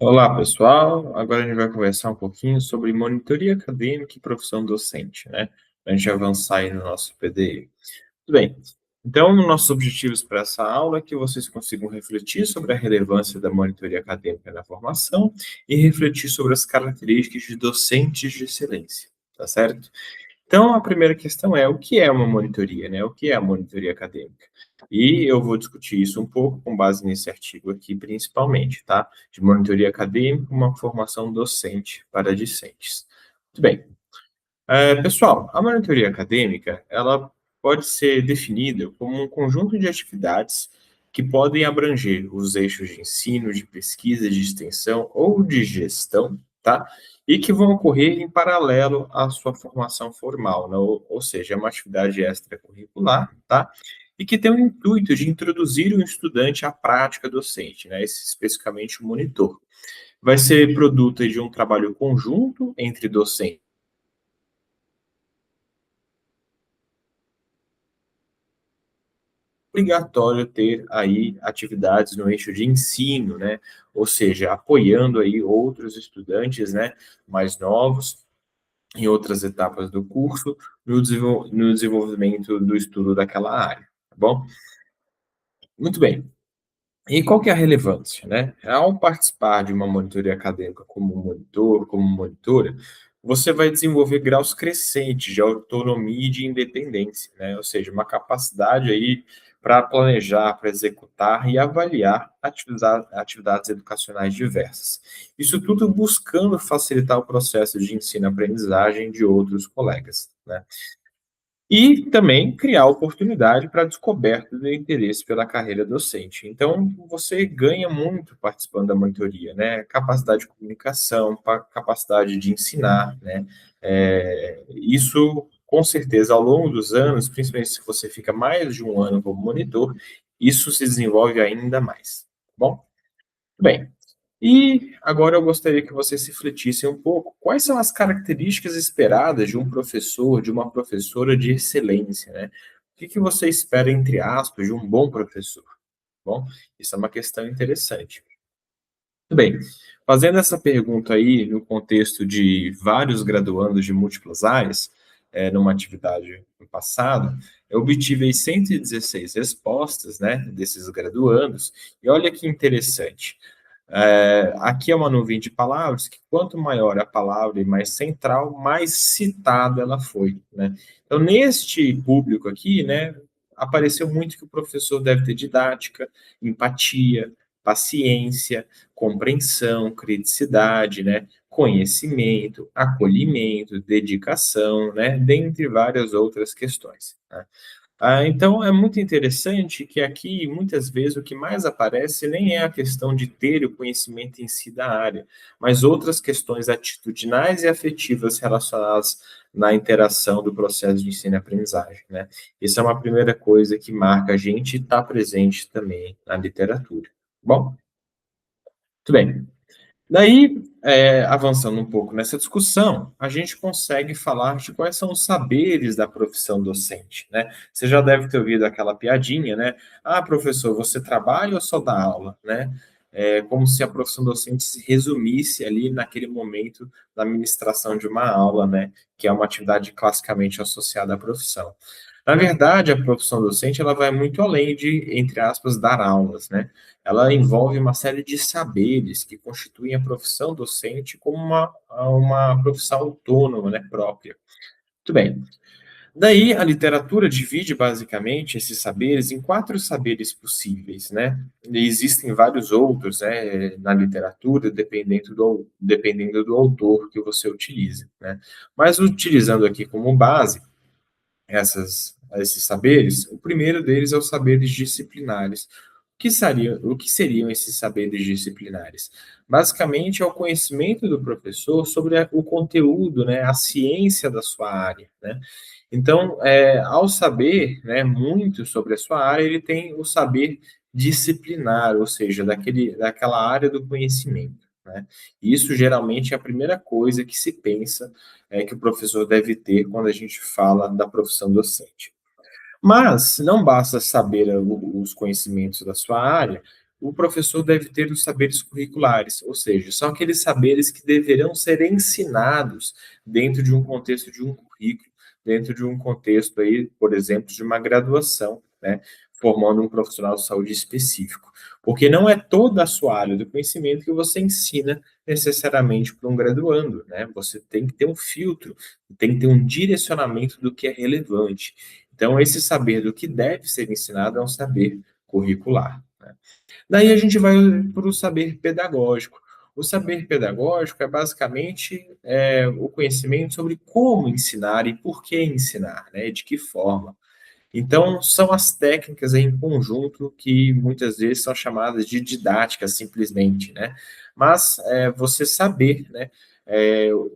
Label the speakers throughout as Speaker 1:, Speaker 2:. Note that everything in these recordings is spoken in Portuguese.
Speaker 1: Olá, pessoal. Agora a gente vai conversar um pouquinho sobre monitoria acadêmica e profissão docente, né? Para a gente avançar aí no nosso PDI. Tudo bem. Então, nossos objetivos para essa aula é que vocês consigam refletir sobre a relevância da monitoria acadêmica na formação e refletir sobre as características de docentes de excelência, tá certo? Então, a primeira questão é: o que é uma monitoria, né? O que é a monitoria acadêmica? E eu vou discutir isso um pouco com base nesse artigo aqui, principalmente, tá? De monitoria acadêmica, uma formação docente para discentes. Muito bem. Pessoal, a monitoria acadêmica, ela pode ser definida como um conjunto de atividades que podem abranger os eixos de ensino, de pesquisa, de extensão ou de gestão, tá? E que vão ocorrer em paralelo à sua formação formal, né? Ou seja, é uma atividade extracurricular, tá? E que tem o intuito de introduzir o estudante à prática docente, né? Esse, especificamente o monitor. Vai ser produto de um trabalho conjunto entre docentes obrigatório ter aí atividades no eixo de ensino, né? Ou seja, apoiando aí outros estudantes, né, mais novos em outras etapas do curso no desenvolvimento do estudo daquela área, tá bom? Muito bem. E qual que é a relevância, né? Ao participar de uma monitoria acadêmica como monitor, como monitora, você vai desenvolver graus crescentes de autonomia e de independência, né? Ou seja, uma capacidade aí para planejar, para executar e avaliar atividades educacionais diversas. Isso tudo buscando facilitar o processo de ensino-aprendizagem de outros colegas, né? E também criar oportunidade para a descoberta do interesse pela carreira docente. Então, você ganha muito participando da monitoria, né? Capacidade de comunicação, capacidade de ensinar, né? Isso, com certeza, ao longo dos anos, principalmente se você fica mais de um ano como monitor, isso se desenvolve ainda mais. Tá bom? Bem, e agora eu gostaria que vocês refletissem um pouco quais são as características esperadas de um professor, de uma professora de excelência, né? O que que você espera, entre aspas, de um bom professor? Bom, isso é uma questão interessante. Muito bem, fazendo essa pergunta aí no contexto de vários graduandos de múltiplas áreas, numa atividade no passado, eu obtive aí 116 respostas, né, desses graduandos, e olha que interessante. Aqui é uma nuvem de palavras que quanto maior a palavra e mais central, mais citada ela foi, né? Então, neste público aqui, né, apareceu muito que o professor deve ter didática, empatia, paciência, compreensão, criticidade, né, conhecimento, acolhimento, dedicação, né, dentre várias outras questões, né? Então é muito interessante que aqui, muitas vezes, o que mais aparece nem é a questão de ter o conhecimento em si da área, mas outras questões atitudinais e afetivas relacionadas na interação do processo de ensino e aprendizagem, né? Isso é uma primeira coisa que marca a gente e está presente também na literatura. Bom, muito bem. Daí, avançando um pouco nessa discussão, a gente consegue falar de quais são os saberes da profissão docente, né? Você já deve ter ouvido aquela piadinha, né? Ah, professor, você trabalha ou só dá aula, né? É como se a profissão docente se resumisse ali naquele momento da ministração de uma aula, né? Que é uma atividade classicamente associada à profissão. Na verdade, a profissão docente ela vai muito além de, entre aspas, dar aulas, né? Ela envolve uma série de saberes que constituem a profissão docente como uma profissão autônoma, né, própria. Muito bem. Daí, a literatura divide basicamente esses saberes em quatro saberes possíveis, né? E existem vários outros, né, na literatura, dependendo do autor que você utilize, né? Mas utilizando aqui como base esses saberes, o primeiro deles é os saberes disciplinares. O que seriam esses saberes disciplinares? Basicamente, é o conhecimento do professor sobre o conteúdo, né, a ciência da sua área, né? Então, ao saber, né, muito sobre a sua área, ele tem o saber disciplinar, ou seja, daquela área do conhecimento, né? E isso geralmente é a primeira coisa que se pensa que o professor deve ter quando a gente fala da profissão docente. Mas não basta saber os conhecimentos da sua área, o professor deve ter os saberes curriculares, ou seja, são aqueles saberes que deverão ser ensinados dentro de um contexto de um currículo, dentro de um contexto aí, por exemplo, de uma graduação, né, formando um profissional de saúde específico. Porque não é toda a sua área do conhecimento que você ensina necessariamente para um graduando, né? Você tem que ter um filtro, tem que ter um direcionamento do que é relevante. Então, esse saber do que deve ser ensinado é um saber curricular, né? Daí a gente vai para o saber pedagógico. O saber pedagógico é basicamente o conhecimento sobre como ensinar e por que ensinar, né? De que forma. Então, são as técnicas em conjunto que muitas vezes são chamadas de didática, simplesmente, né? Mas você saber, né,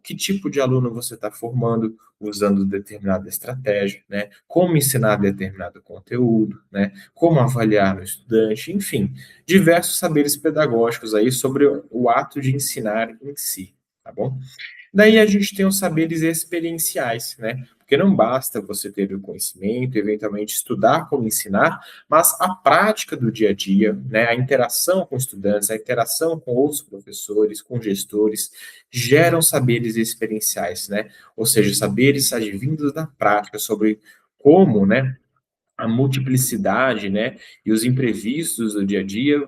Speaker 1: que tipo de aluno você está formando usando determinada estratégia, né? Como ensinar determinado conteúdo, né? Como avaliar no estudante, enfim, diversos saberes pedagógicos aí sobre o ato de ensinar em si, tá bom? Daí a gente tem os saberes experienciais, né? Porque não basta você ter o conhecimento, eventualmente estudar como ensinar, mas a prática do dia a dia, né? A interação com estudantes, a interação com outros professores, com gestores, geram saberes experienciais, né? Ou seja, saberes advindos da prática sobre como, né? A multiplicidade, né, e os imprevistos do dia a dia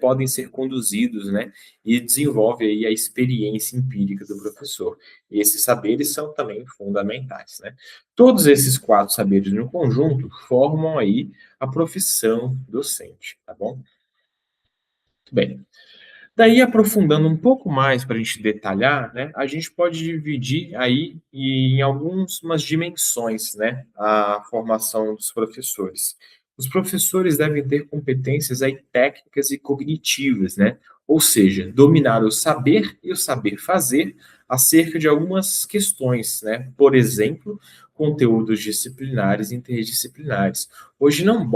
Speaker 1: podem ser conduzidos, né, e desenvolve aí a experiência empírica do professor. E esses saberes são também fundamentais, né? Todos esses quatro saberes no conjunto formam aí a profissão docente, tá bom? Muito bem. Daí, aprofundando um pouco mais para a gente detalhar, né, a gente pode dividir aí em algumas dimensões, né, a formação dos professores. Os professores devem ter competências aí técnicas e cognitivas, né, ou seja, dominar o saber e o saber fazer acerca de algumas questões, né, por exemplo, conteúdos disciplinares e interdisciplinares. Hoje não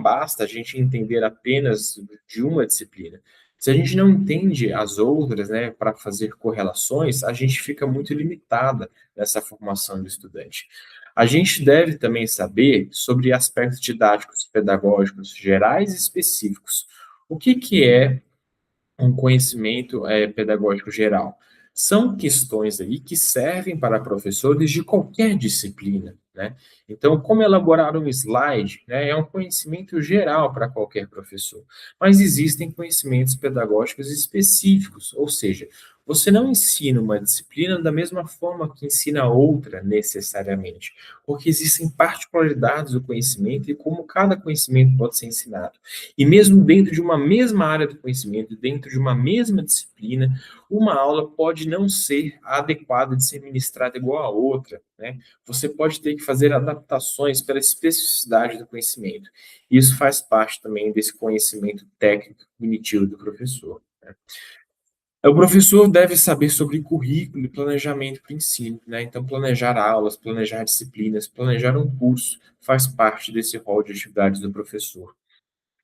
Speaker 1: basta a gente entender apenas de uma disciplina. Se a gente não entende as outras, né, para fazer correlações, a gente fica muito limitada nessa formação do estudante. A gente deve também saber sobre aspectos didáticos, pedagógicos, gerais e específicos. O que é um conhecimento pedagógico geral? São questões aí que servem para professores de qualquer disciplina, né? Então, como elaborar um slide, né, é um conhecimento geral para qualquer professor. Mas existem conhecimentos pedagógicos específicos, ou seja, você não ensina uma disciplina da mesma forma que ensina outra necessariamente, porque existem particularidades do conhecimento e como cada conhecimento pode ser ensinado. E mesmo dentro de uma mesma área do conhecimento, dentro de uma mesma disciplina, uma aula pode não ser adequada de ser ministrada igual a outra, né? Você pode ter que fazer adaptações pela especificidade do conhecimento. Isso faz parte também desse conhecimento técnico cognitivo do professor, né? O professor deve saber sobre currículo e planejamento para o ensino, né? Então, planejar aulas, planejar disciplinas, planejar um curso faz parte desse rol de atividades do professor.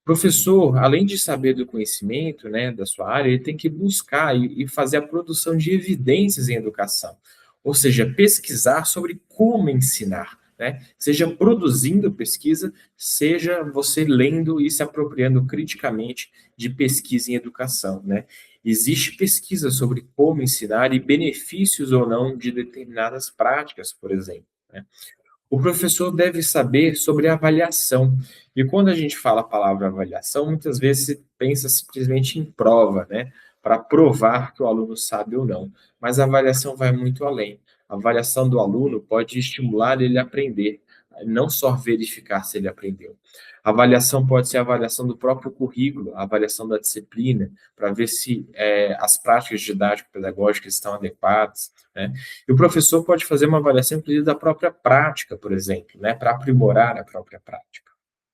Speaker 1: Professor, além de saber do conhecimento, né, da sua área, ele tem que buscar e fazer a produção de evidências em educação, ou seja, pesquisar sobre como ensinar, né? Seja produzindo pesquisa, seja você lendo e se apropriando criticamente de pesquisa em educação, né? Existe pesquisa sobre como ensinar e benefícios ou não de determinadas práticas, por exemplo, né? O professor deve saber sobre avaliação. E quando a gente fala a palavra avaliação, muitas vezes se pensa simplesmente em prova, né? Para provar que o aluno sabe ou não. Mas a avaliação vai muito além. A avaliação do aluno pode estimular ele a aprender, não só verificar se ele aprendeu. A avaliação pode ser a avaliação do próprio currículo, a avaliação da disciplina, para ver se as práticas didático-pedagógicas estão adequadas, né? E o professor pode fazer uma avaliação, inclusive, da própria prática, por exemplo, né, para aprimorar a própria prática.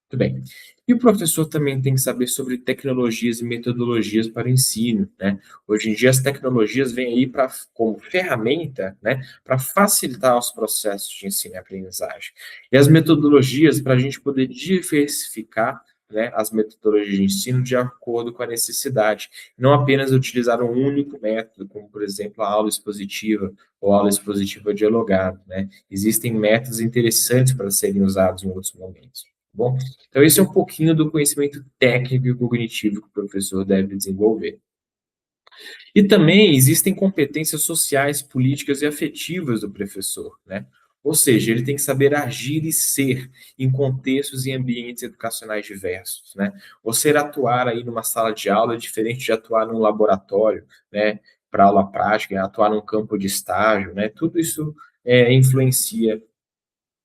Speaker 1: Muito bem. E o professor também tem que saber sobre tecnologias e metodologias para o ensino, né? Hoje em dia as tecnologias vêm aí como ferramenta, né, para facilitar os processos de ensino e aprendizagem. E as metodologias para a gente poder diversificar, né, as metodologias de ensino de acordo com a necessidade, não apenas utilizar um único método, como por exemplo a aula expositiva ou aula expositiva dialogada, né? Existem métodos interessantes para serem usados em outros momentos. Bom, então esse é um pouquinho do conhecimento técnico e cognitivo que o professor deve desenvolver. E também existem competências sociais, políticas e afetivas do professor, né? Ou seja, ele tem que saber agir e ser em contextos e ambientes educacionais diversos, né? Você atuar aí numa sala de aula é diferente de atuar num laboratório, né? Para aula prática, atuar num campo de estágio, né? Tudo isso influencia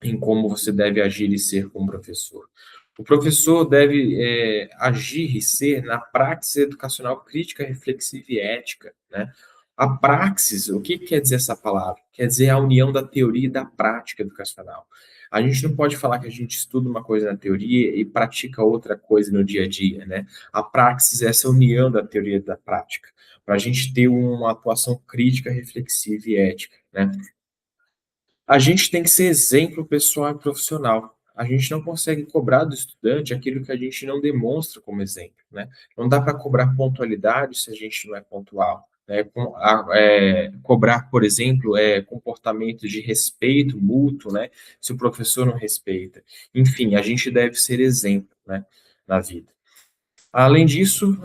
Speaker 1: em como você deve agir e ser como professor. O professor deve agir e ser na praxis educacional crítica, reflexiva e ética, né? A praxis, o que quer dizer essa palavra? Quer dizer a união da teoria e da prática educacional. A gente não pode falar que a gente estuda uma coisa na teoria e pratica outra coisa no dia a dia, né? A praxis é essa união da teoria e da prática, para a gente ter uma atuação crítica, reflexiva e ética, né? A gente tem que ser exemplo pessoal e profissional. A gente não consegue cobrar do estudante aquilo que a gente não demonstra como exemplo, né? Não dá para cobrar pontualidade se a gente não é pontual, né? Cobrar, por exemplo, comportamento de respeito mútuo, né? Se o professor não respeita. Enfim, a gente deve ser exemplo, né? Na vida. Além disso,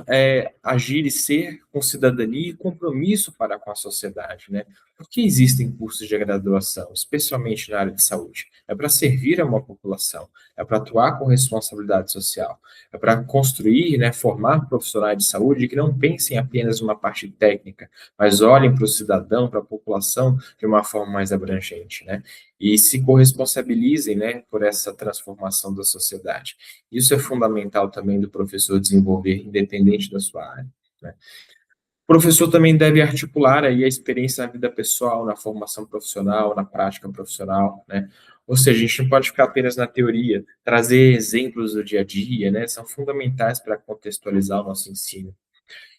Speaker 1: agir e ser com cidadania e compromisso para com a sociedade, né? Por que existem cursos de graduação, especialmente na área de saúde? É para servir a uma população, é para atuar com responsabilidade social, é para construir, né, formar profissionais de saúde que não pensem apenas numa parte técnica, mas olhem para o cidadão, para a população de uma forma mais abrangente, né? E se corresponsabilizem, né, por essa transformação da sociedade. Isso é fundamental também do professor desenvolver, independente da sua área, né? O professor também deve articular aí a experiência na vida pessoal, na formação profissional, na prática profissional, né? Ou seja, a gente não pode ficar apenas na teoria, trazer exemplos do dia a dia, né? São fundamentais para contextualizar o nosso ensino.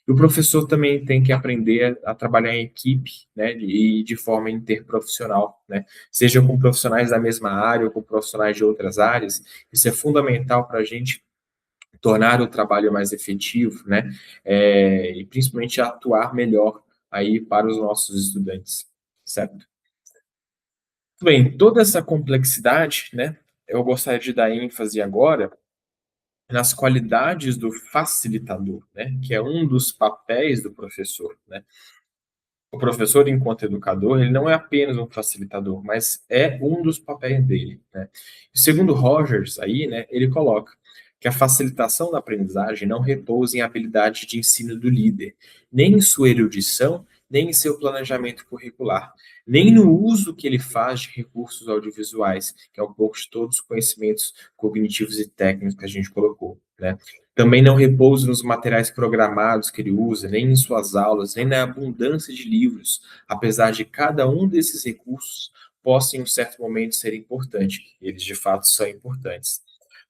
Speaker 1: E o professor também tem que aprender a trabalhar em equipe, né, e de forma interprofissional, né, seja com profissionais da mesma área ou com profissionais de outras áreas. Isso é fundamental para a gente tornar o trabalho mais efetivo, né, e principalmente atuar melhor aí para os nossos estudantes, certo? Muito bem, toda essa complexidade, né, eu gostaria de dar ênfase agora nas qualidades do facilitador, né, que é um dos papéis do professor, né? O professor, enquanto educador, ele não é apenas um facilitador, mas é um dos papéis dele, né? E segundo Rogers, aí, né, ele coloca que a facilitação da aprendizagem não repousa em habilidade de ensino do líder, nem em sua erudição, nem em seu planejamento curricular, nem no uso que ele faz de recursos audiovisuais, que é um pouco de todos os conhecimentos cognitivos e técnicos que a gente colocou, né? Também não repousa nos materiais programados que ele usa, nem em suas aulas, nem na abundância de livros, apesar de cada um desses recursos possa em um certo momento ser importante. Eles de fato são importantes.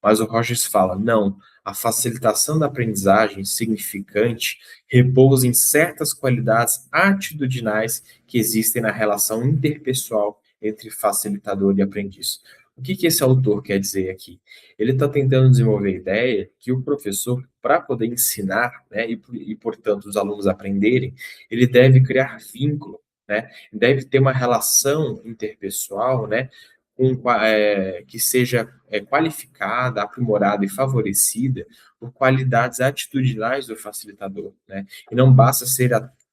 Speaker 1: Mas o Rogers fala, não, a facilitação da aprendizagem significante repousa em certas qualidades atitudinais que existem na relação interpessoal entre facilitador e aprendiz. O que que esse autor quer dizer aqui? Ele está tentando desenvolver a ideia que o professor, para poder ensinar, né, portanto, os alunos aprenderem, ele deve criar vínculo, né, deve ter uma relação interpessoal, né, que seja qualificada, aprimorada e favorecida por qualidades atitudinais do facilitador, né, e não basta ser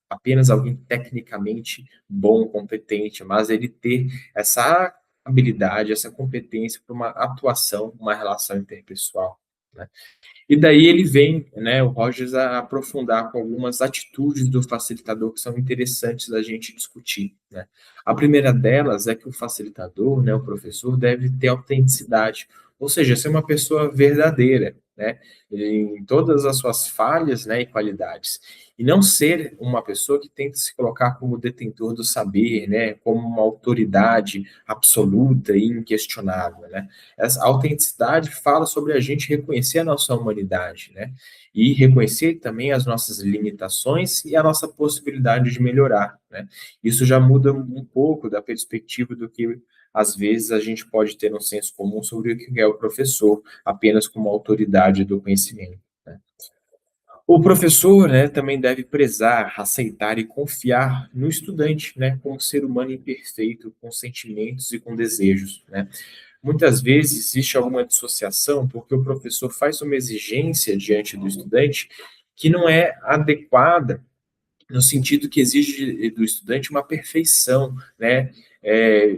Speaker 1: apenas alguém tecnicamente bom, competente, mas ele ter essa habilidade, essa competência para uma atuação, uma relação interpessoal, né? E daí ele vem, né, o Rogers, a aprofundar com algumas atitudes do facilitador que são interessantes da gente discutir, né? A primeira delas é que o facilitador, né, o professor, deve ter autenticidade, ou seja, ser uma pessoa verdadeira, né, em todas as suas falhas, né, e qualidades. E não ser uma pessoa que tenta se colocar como detentor do saber, né, como uma autoridade absoluta e inquestionável, né? Essa autenticidade fala sobre a gente reconhecer a nossa humanidade, né? E reconhecer também as nossas limitações e a nossa possibilidade de melhorar, né? Isso já muda um pouco da perspectiva do que às vezes a gente pode ter um senso comum sobre o que é o professor, apenas como autoridade do conhecimento, né? O professor, né, também deve prezar, aceitar e confiar no estudante, né, como ser humano imperfeito, com sentimentos e com desejos, né? Muitas vezes existe alguma dissociação porque o professor faz uma exigência diante do estudante que não é adequada no sentido que exige do estudante uma perfeição, né?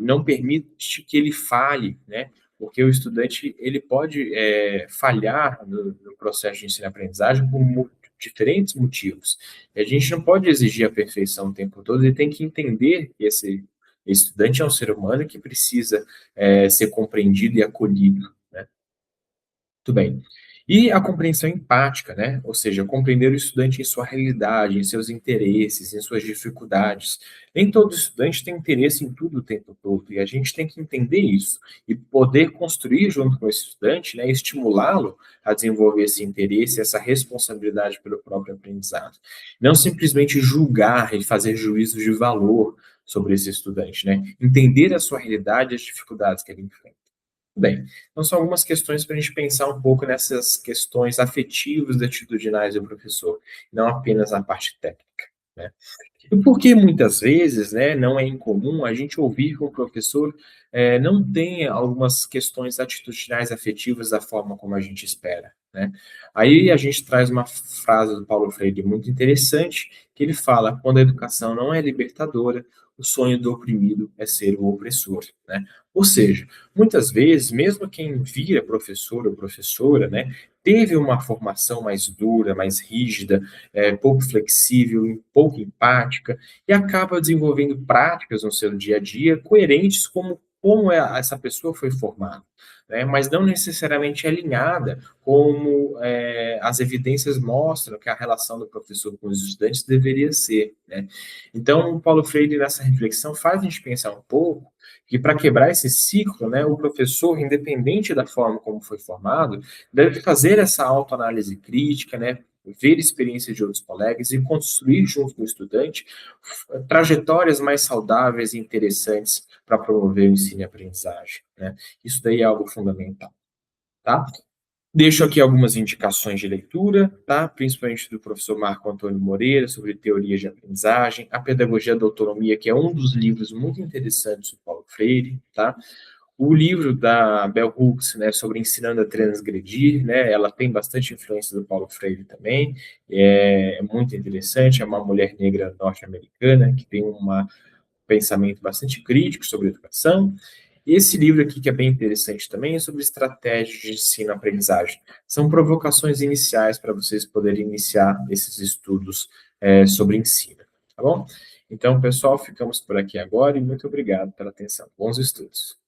Speaker 1: Não permite que ele falhe, né? Porque o estudante ele pode falhar no processo de ensino-aprendizagem por diferentes motivos. E a gente não pode exigir a perfeição o tempo todo, ele tem que entender que esse estudante é um ser humano que precisa ser compreendido e acolhido, né? Muito bem. E a compreensão empática, né? Ou seja, compreender o estudante em sua realidade, em seus interesses, em suas dificuldades. Nem todo estudante tem interesse em tudo o tempo todo, e a gente tem que entender isso e poder construir junto com esse estudante, né, estimulá-lo a desenvolver esse interesse, essa responsabilidade pelo próprio aprendizado. Não simplesmente julgar e fazer juízos de valor sobre esse estudante, né? Entender a sua realidade e as dificuldades que ele enfrenta. Bem, então são algumas questões para a gente pensar um pouco nessas questões afetivas e atitudinais do professor, não apenas na parte técnica, né? E porque muitas vezes, né, não é incomum a gente ouvir que o professor não tem algumas questões atitudinais afetivas da forma como a gente espera, né? Aí a gente traz uma frase do Paulo Freire muito interessante, que ele fala: quando a educação não é libertadora, o sonho do oprimido é ser o opressor, né? Ou seja, muitas vezes, mesmo quem vira professor ou professora, né, teve uma formação mais dura, mais rígida, pouco flexível, pouco empática, e acaba desenvolvendo práticas no seu dia a dia coerentes como essa pessoa foi formada, né? Mas não necessariamente alinhada como as evidências mostram que a relação do professor com os estudantes deveria ser, né? Então, o Paulo Freire, nessa reflexão, faz a gente pensar um pouco que para quebrar esse ciclo, né, o professor, independente da forma como foi formado, deve fazer essa autoanálise crítica, né, ver experiências de outros colegas e construir junto com o estudante trajetórias mais saudáveis e interessantes para promover o ensino e aprendizagem, né? Isso daí é algo fundamental, tá? Deixo aqui algumas indicações de leitura, tá? Principalmente do professor Marco Antônio Moreira, sobre teorias de aprendizagem, A Pedagogia da Autonomia, que é um dos livros muito interessantes do Paulo Freire, tá? O livro da Bell Hooks, né, sobre ensinando a transgredir, né, ela tem bastante influência do Paulo Freire também, é muito interessante, é uma mulher negra norte-americana que tem um pensamento bastante crítico sobre educação. E esse livro aqui, que é bem interessante também, é sobre estratégias de ensino-aprendizagem. São provocações iniciais para vocês poderem iniciar esses estudos sobre ensino, tá bom? Então, pessoal, ficamos por aqui agora e muito obrigado pela atenção. Bons estudos.